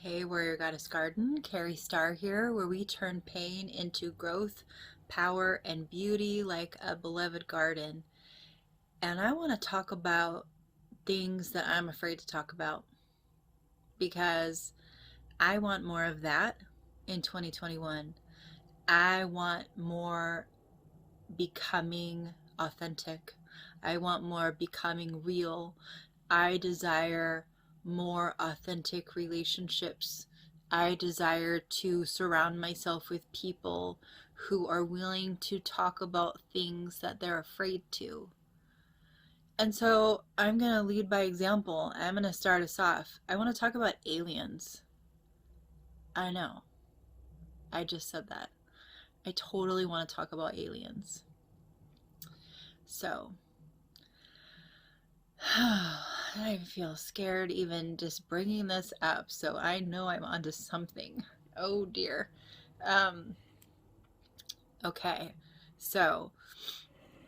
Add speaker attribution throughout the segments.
Speaker 1: Hey, Warrior Goddess Garden, Carrie Starr here, where we turn pain into growth, power, and beauty like a beloved garden. And I want to talk about things that I'm afraid to talk about because I want more of that in 2021. I want more becoming authentic. I want more becoming real. I desire more authentic relationships. I desire to surround myself with people who are willing to talk about things that they're afraid to. And so I'm going to lead by example. I'm going to start us off. I want to talk about aliens. I know. I just said that. I totally want to talk about aliens. So, I feel scared even just bringing this up, so I know I'm onto something. Oh dear. Um, okay, so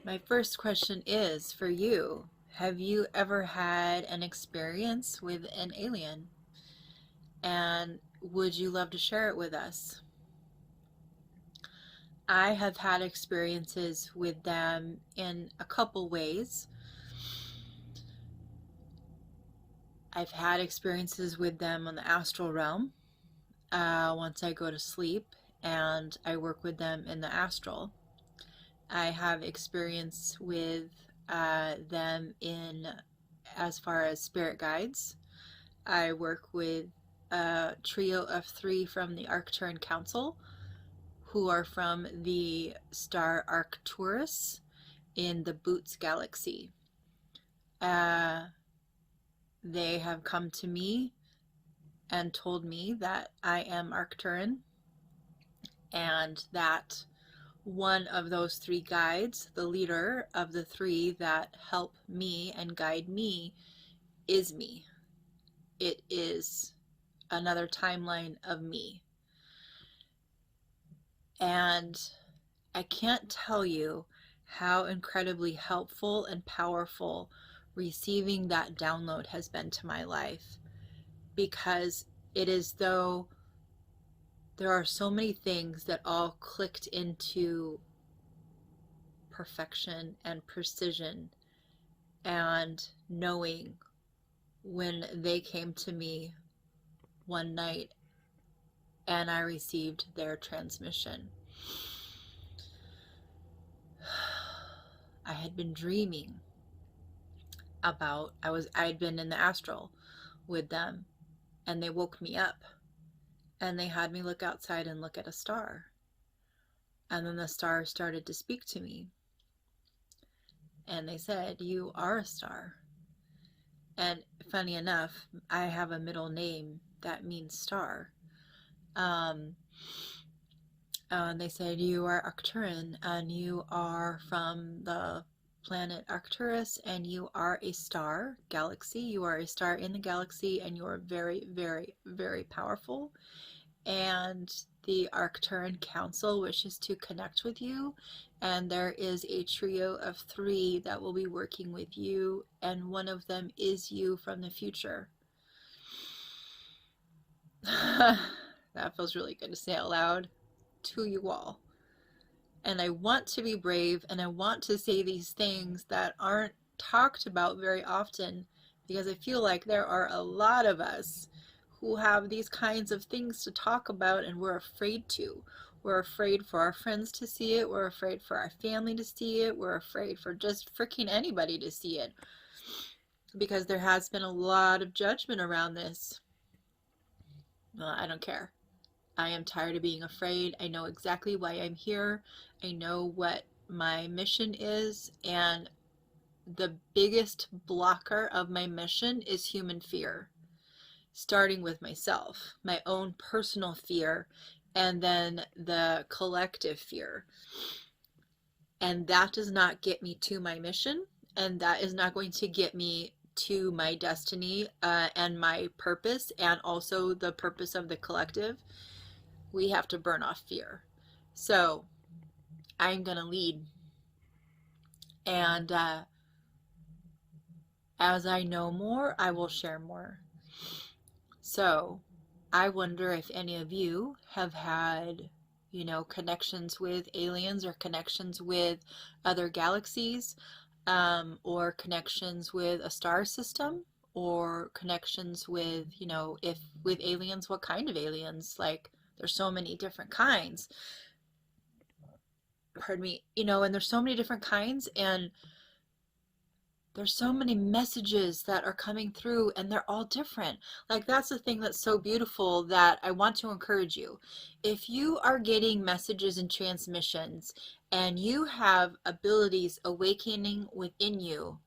Speaker 1: my first question is for you. Have you ever had an experience with an alien? And would you love to share it with us? I have had experiences with them in a couple ways. I've had experiences with them on the astral realm once I go to sleep and I work with them in the astral. I have experience with them in as far as spirit guides. I work with a trio of 3 from the Arcturian Council who are from the star Arcturus in the Boots galaxy. They have come to me and told me that I am Arcturian and that one of those 3 guides, the leader of the 3 that help me and guide me, is me. It is another timeline of me. And I can't tell you how incredibly helpful and powerful receiving that download has been to my life, because it is though there are so many things that all clicked into perfection and precision and knowing when they came to me one night and I received their transmission. I had been dreaming about, I'd been in the astral with them and they woke me up and they had me look outside and look at a star. And then the star started to speak to me. And they said, "You are a star." And funny enough, I have a middle name that means star. And they said, "You are Arcturian and you are from the planet Arcturus and you are a star galaxy. You are a star in the galaxy and you are very, very, very powerful. And the Arcturian Council wishes to connect with you, and there is a trio of 3 that will be working with you, and one of them is you from the future." That feels really good to say out loud to you all. And I want to be brave and I want to say these things that aren't talked about very often, because I feel like there are a lot of us who have these kinds of things to talk about and we're afraid to. We're afraid for our friends to see it. We're afraid for our family to see it. We're afraid for just freaking anybody to see it, because there has been a lot of judgment around this. Well, I don't care. I am tired of being afraid. I know exactly why I'm here. I know what my mission is, and the biggest blocker of my mission is human fear. Starting with myself, my own personal fear, and then the collective fear. And that does not get me to my mission, and that is not going to get me to my destiny and my purpose, and also the purpose of the collective. We have to burn off fear. So I'm going to lead. And as I know more, I will share more. So I wonder if any of you have had, you know, connections with aliens or connections with other galaxies, or connections with a star system, or connections with, you know, if with aliens, what kind of aliens? Like, there's so many different kinds. Pardon me, you know, and there's so many different kinds, and there's so many messages that are coming through, and they're all different. Like, that's the thing that's so beautiful that I want to encourage you. If you are getting messages and transmissions and you have abilities awakening within you,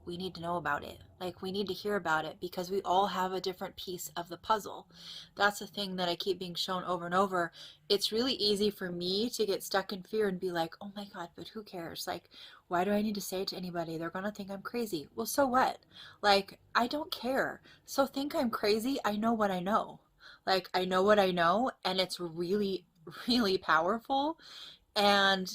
Speaker 1: we need to know about it. Like, we need to hear about it, because we all have a different piece of the puzzle. That's the thing that I keep being shown over and over. It's really easy for me to get stuck in fear and be like, oh my God, but who cares? Like, why do I need to say it to anybody? They're gonna think I'm crazy. Well, so what? Like, I don't care. So think I'm crazy. I know what I know. Like, I know what I know, and it's really, really powerful. And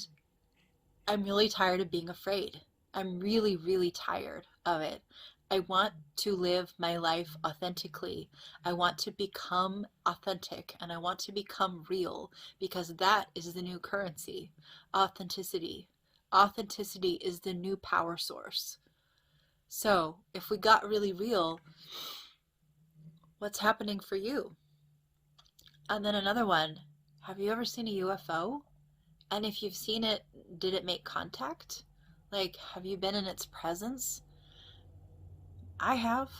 Speaker 1: I'm really tired of being afraid. I'm really, really tired of it. I want to live my life authentically. I want to become authentic, and I want to become real, because that is the new currency. Authenticity. Authenticity is the new power source. So, if we got really real, what's happening for you? And then another one, have you ever seen a UFO? And if you've seen it, did it make contact? Like, have you been in its presence? I have.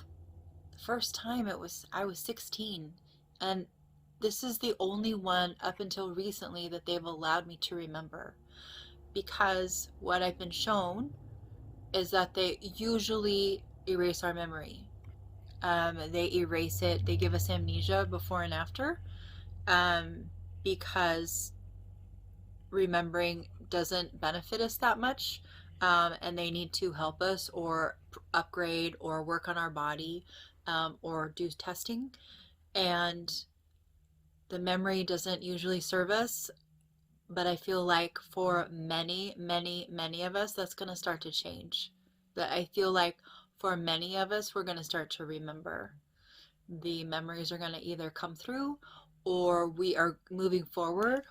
Speaker 1: The first time I was 16. And this is the only one up until recently that they've allowed me to remember. Because what I've been shown is that they usually erase our memory. They erase it, they give us amnesia before and after, um, because remembering doesn't benefit us that much, and they need to help us or upgrade or work on our body, or do testing, and the memory doesn't usually serve us. But I feel like for many, many, many of us, that's going to start to change. That I feel like for many of us, we're going to start to remember. The memories are going to either come through, or we are moving forward,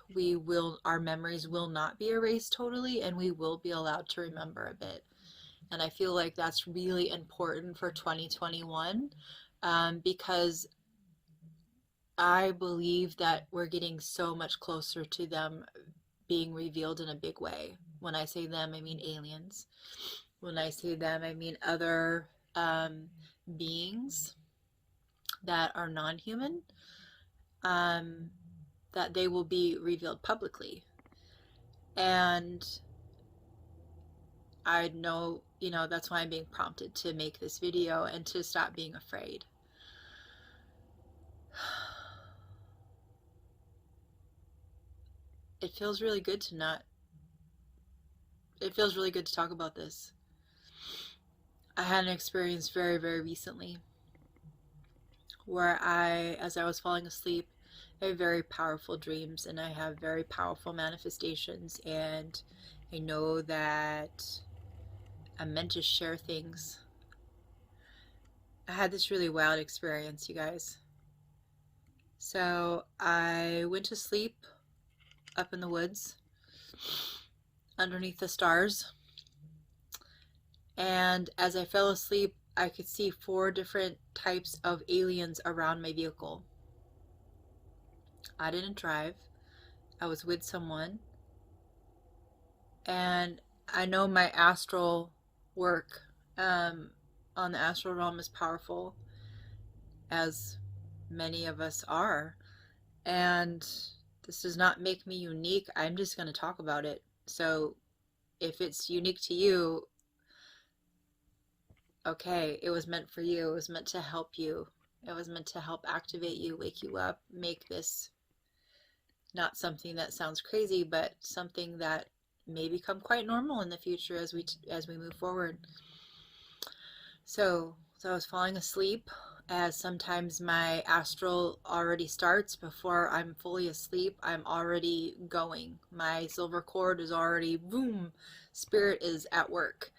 Speaker 1: our memories will not be erased totally, and we will be allowed to remember a bit. And I feel like that's really important for 2021, because I believe that we're getting so much closer to them being revealed in a big way. When I say them, I mean aliens. When I say them, I mean other, beings that are non-human, um, that they will be revealed publicly. And I know, you know, that's why I'm being prompted to make this video and to stop being afraid. It feels really good to not, it feels really good to talk about this. I had an experience very, very recently where as I was falling asleep, I have very powerful dreams, and I have very powerful manifestations, and I know that I'm meant to share things. I had this really wild experience, you guys. So I went to sleep up in the woods underneath the stars, and as I fell asleep, I could see 4 different types of aliens around my vehicle. I didn't drive. I was with someone, and I know my astral work, on the astral realm is powerful, as many of us are, and this does not make me unique. I'm just going to talk about it. So if it's unique to you, okay, it was meant for you. It was meant to help you. It was meant to help activate you, wake you up, make this not something that sounds crazy, but something that may become quite normal in the future as we move forward. So I was falling asleep, as sometimes my astral already starts before I'm fully asleep. I'm already going. My silver cord is already, boom, spirit is at work.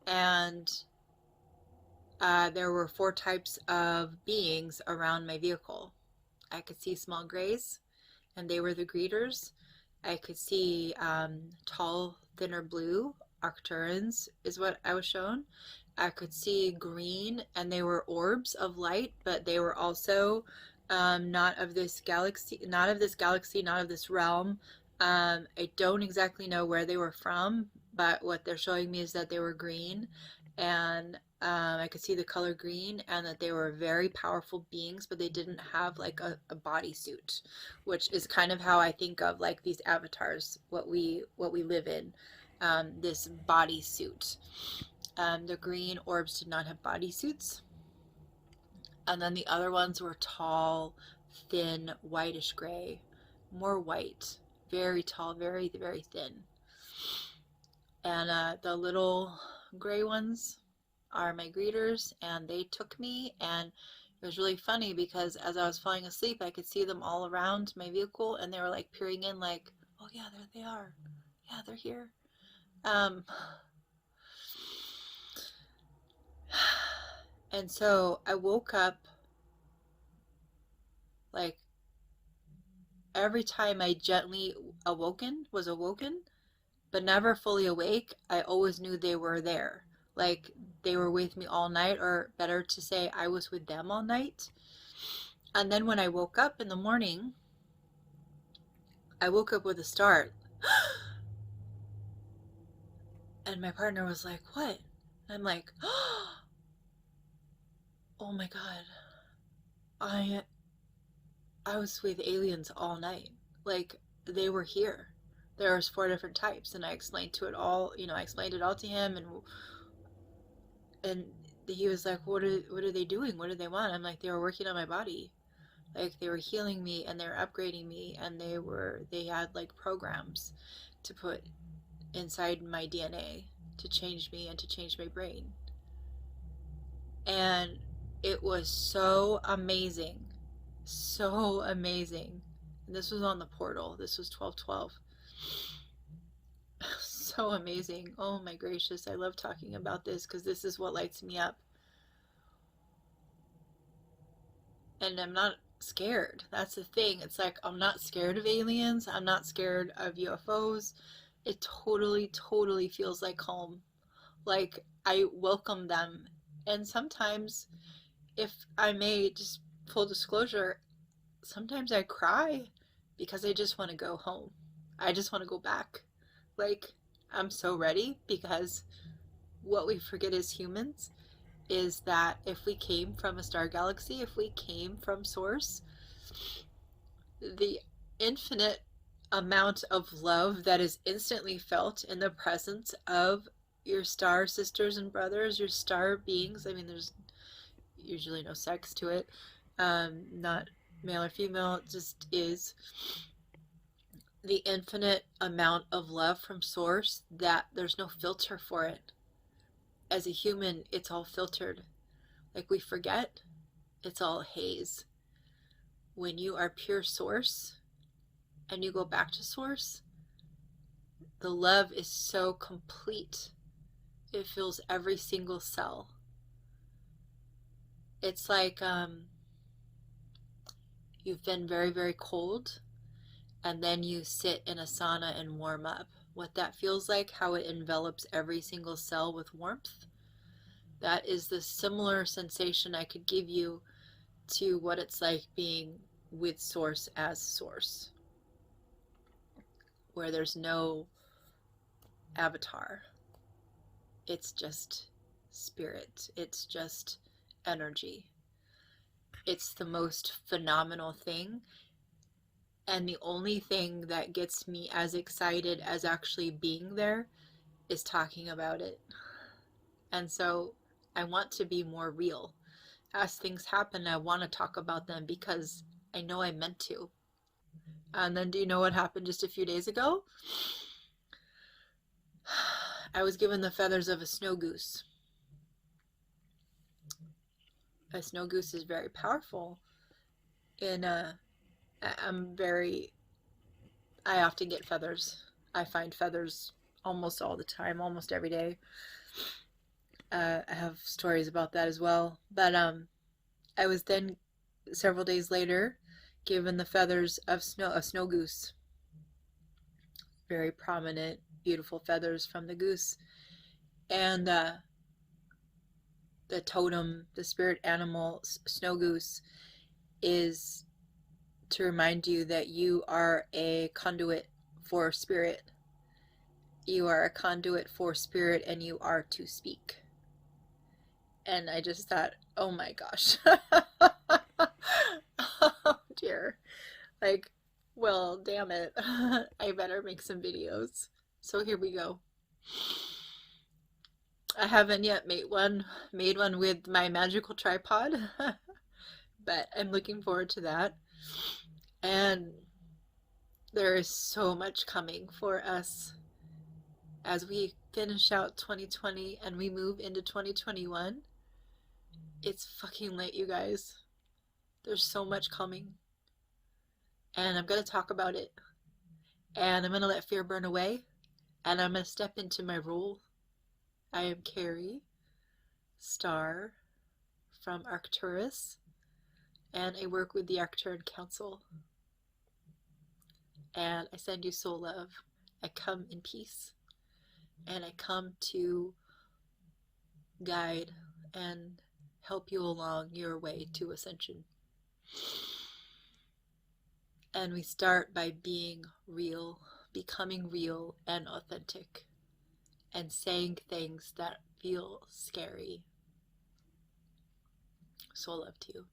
Speaker 1: And there were 4 types of beings around my vehicle. I could see small grays, and they were the greeters. I could see tall, thinner blue, arcturians is what I was shown. I could see green, and they were orbs of light, but they were also not of this galaxy, not of this galaxy, not of this realm. I don't exactly know where they were from, but what they're showing me is that they were green, and I could see the color green, and that they were very powerful beings, but they didn't have like a bodysuit, which is kind of how I think of like these avatars, what we live in, this bodysuit. The green orbs did not have bodysuits, and then the other ones were tall, thin, whitish gray, more white, very tall, very, very thin. And the little gray ones are my greeters, and they took me, and it was really funny because as I was falling asleep, I could see them all around my vehicle, and they were like peering in like, oh yeah, there they are. Yeah, they're here. And so I woke up, like every time I gently was awoken, but never fully awake, I always knew they were there. Like they were with me all night, or better to say, I was with them all night. And then when I woke up in the morning, I woke up with a start. And my partner was like, what? And I'm like, oh my God. I was with aliens all night. Like they were here. There was 4 different types, and I explained to it all, I explained it all to him, and he was like, what are they doing? What do they want? I'm like, they were working on my body. Like they were healing me, and they were upgrading me, and they had like programs to put inside my DNA to change me and to change my brain. And it was so amazing. So amazing. And this was on the portal. This was 1212. So amazing. Oh my gracious. I love talking about this because this is what lights me up. And I'm not scared. That's the thing. It's like I'm not scared of aliens. I'm not scared of UFOs. It totally, totally feels like home. Like I welcome them. And sometimes, if I may, just full disclosure, sometimes I cry because I just want to go home. I just want to go back. Like, I'm so ready, because what we forget as humans is that if we came from a star galaxy, if we came from source, the infinite amount of love that is instantly felt in the presence of your star sisters and brothers, your star beings. I mean, there's usually no sex to it, not male or female, it just is the infinite amount of love from source, that there's no filter for it. As a human, it's all filtered. Like we forget, it's all haze. When you are pure source and you go back to source, the love is so complete. It fills every single cell. It's like you've been very, very cold, and then you sit in a sauna and warm up. What that feels like, how it envelops every single cell with warmth, that is the similar sensation I could give you to what it's like being with source as source, where there's no avatar. It's just spirit. It's just energy. It's the most phenomenal thing. And the only thing that gets me as excited as actually being there is talking about it. And so I want to be more real. As things happen, I want to talk about them because I know I meant to. And then do you know what happened just a few days ago? I was given the feathers of a snow goose. A snow goose is very powerful. I often get feathers. I find feathers almost all the time, almost every day. I have stories about that as well. But I was then several days later given the feathers of a snow goose, very prominent, beautiful feathers from the goose, and the totem, the spirit animal, snow goose, is to remind you that you are a conduit for spirit. You are a conduit for spirit, and you are to speak. And I just thought, oh my gosh. Oh dear. Like, well, damn it. I better make some videos. So here we go. I haven't yet made one with my magical tripod, but I'm looking forward to that. And there is so much coming for us as we finish out 2020 and we move into 2021. It's fucking late, you guys. There's so much coming. And I'm going to talk about it. And I'm going to let fear burn away. And I'm going to step into my role. I am Carrie, star from Arcturus. And I work with the Arcturian Council. And I send you soul love. I come in peace. And I come to guide and help you along your way to ascension. And we start by being real, becoming real and authentic, and saying things that feel scary. Soul love to you.